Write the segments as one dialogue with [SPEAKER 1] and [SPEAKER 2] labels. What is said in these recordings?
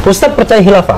[SPEAKER 1] Ustadz percaya khilafah.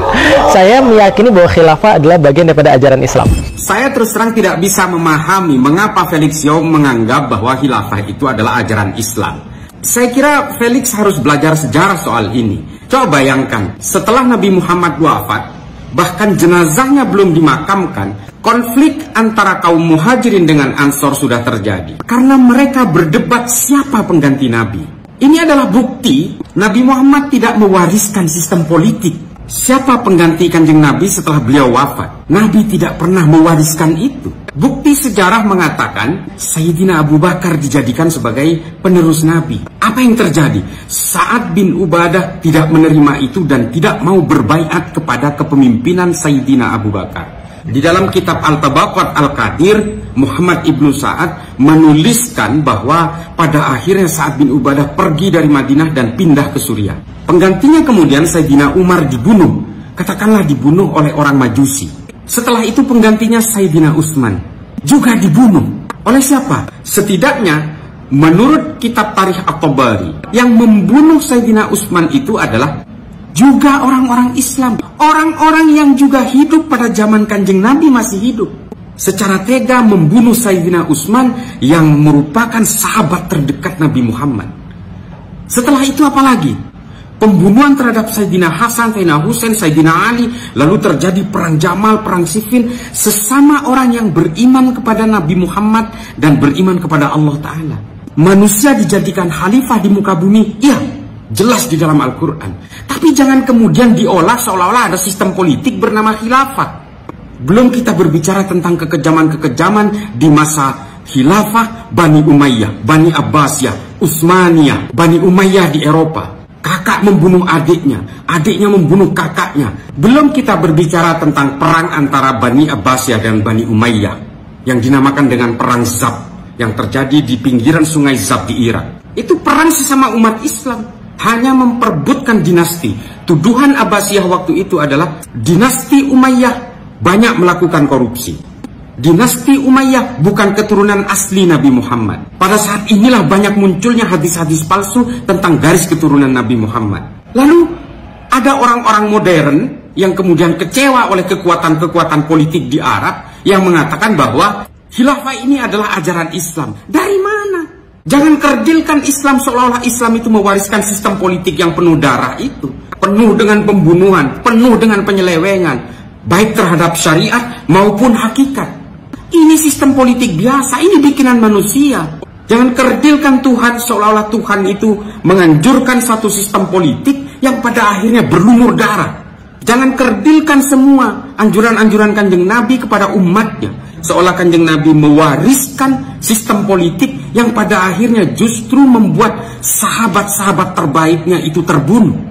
[SPEAKER 1] Saya meyakini bahwa khilafah adalah bagian daripada ajaran Islam.
[SPEAKER 2] Saya terus terang tidak bisa memahami mengapa Felix Young menganggap bahwa khilafah itu adalah ajaran Islam. Saya kira Felix harus belajar sejarah soal ini. Coba bayangkan, setelah Nabi Muhammad wafat, bahkan jenazahnya belum dimakamkan, konflik antara kaum muhajirin dengan ansor sudah terjadi. Karena mereka berdebat siapa pengganti Nabi. Ini adalah bukti Nabi Muhammad tidak mewariskan sistem politik. Siapa pengganti Kanjeng Nabi setelah beliau wafat? Nabi tidak pernah mewariskan itu. Bukti sejarah mengatakan Sayyidina Abu Bakar dijadikan sebagai penerus Nabi. Apa yang terjadi? Sa'ad bin Ubadah tidak menerima itu dan tidak mau berbaiat kepada kepemimpinan Sayyidina Abu Bakar. Di dalam kitab Al-Tabaqat Al-Qadir, Muhammad ibnu Sa'ad menuliskan bahwa pada akhirnya Sa'ad bin Ubadah pergi dari Madinah dan pindah ke Suriah. Penggantinya kemudian Sayyidina Umar dibunuh, katakanlah dibunuh oleh orang Majusi. Setelah itu penggantinya Sayyidina Utsman juga dibunuh. Oleh siapa? Setidaknya menurut kitab Tarikh At-Tabari, yang membunuh Sayyidina Utsman itu adalah juga orang-orang Islam, orang-orang yang juga hidup pada zaman Kanjeng Nabi masih hidup. Secara tega membunuh Sayyidina Utsman yang merupakan sahabat terdekat Nabi Muhammad. Setelah itu apa lagi? Pembunuhan terhadap Sayyidina Hasan, Sayyidina Husain, Sayyidina Ali. Lalu terjadi perang Jamal, perang Siffin. Sesama orang yang beriman kepada Nabi Muhammad dan beriman kepada Allah Ta'ala. Manusia dijadikan khalifah di muka bumi, iya, jelas di dalam Al-Quran. Tapi jangan kemudian diolah seolah-olah ada sistem politik bernama khilafah. Belum kita berbicara tentang kekejaman-kekejaman di masa khilafah Bani Umayyah, Bani Abbasiyah, Utsmaniyah, Bani Umayyah di Eropa. Kakak membunuh adiknya, adiknya membunuh kakaknya. Belum kita berbicara tentang perang antara Bani Abbasiyah dan Bani Umayyah yang dinamakan dengan perang Zab, yang terjadi di pinggiran sungai Zab di Irak. Itu perang sesama umat Islam, hanya memperebutkan dinasti. Tuduhan Abbasiyah waktu itu adalah dinasti Umayyah banyak melakukan korupsi. Dinasti Umayyah bukan keturunan asli Nabi Muhammad. Pada saat inilah banyak munculnya hadis-hadis palsu tentang garis keturunan Nabi Muhammad. Lalu ada orang-orang modern yang kemudian kecewa oleh kekuatan-kekuatan politik di Arab yang mengatakan bahwa khilafah ini adalah ajaran Islam. Dari mana? Jangan kerdilkan Islam seolah-olah Islam itu mewariskan sistem politik yang penuh darah itu. Penuh dengan pembunuhan, penuh dengan penyelewengan, baik terhadap syariat maupun hakikat. Ini sistem politik biasa, ini bikinan manusia. Jangan kerdilkan Tuhan seolah-olah Tuhan itu menganjurkan satu sistem politik yang pada akhirnya berlumur darah. Jangan kerdilkan semua anjuran-anjuran Kanjeng Nabi kepada umatnya, seolah Kanjeng Nabi mewariskan sistem politik yang pada akhirnya justru membuat sahabat-sahabat terbaiknya itu terbunuh.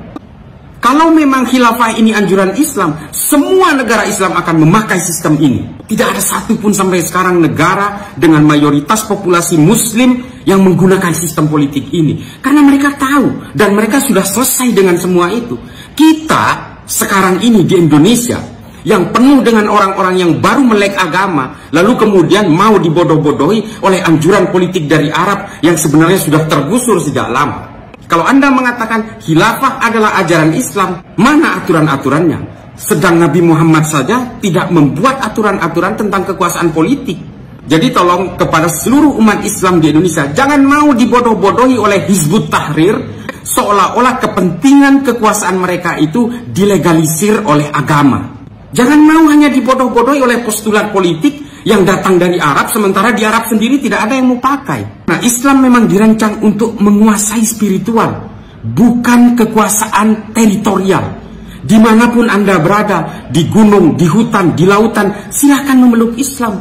[SPEAKER 2] Kalau memang khilafah ini anjuran Islam, semua negara Islam akan memakai sistem ini. Tidak ada satupun sampai sekarang negara dengan mayoritas populasi muslim yang menggunakan sistem politik ini. Karena mereka tahu dan mereka sudah selesai dengan semua itu. Kita sekarang ini di Indonesia yang penuh dengan orang-orang yang baru melek agama, lalu kemudian mau dibodoh-bodohi oleh anjuran politik dari Arab yang sebenarnya sudah tergusur sejak lama. Kalau Anda mengatakan khilafah adalah ajaran Islam, mana aturan-aturannya? Sedang Nabi Muhammad saja tidak membuat aturan-aturan tentang kekuasaan politik. Jadi tolong kepada seluruh umat Islam di Indonesia, jangan mau dibodoh-bodohi oleh Hizbut Tahrir, seolah-olah kepentingan kekuasaan mereka itu dilegalisir oleh agama. Jangan mau hanya dibodoh-bodohi oleh postulat politik yang datang dari Arab, sementara di Arab sendiri tidak ada yang mau pakai. Nah, Islam memang dirancang untuk menguasai spiritual, bukan kekuasaan teritorial. Dimanapun Anda berada, di gunung, di hutan, di lautan, silakan memeluk Islam.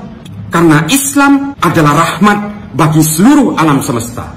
[SPEAKER 2] Karena Islam adalah rahmat bagi seluruh alam semesta.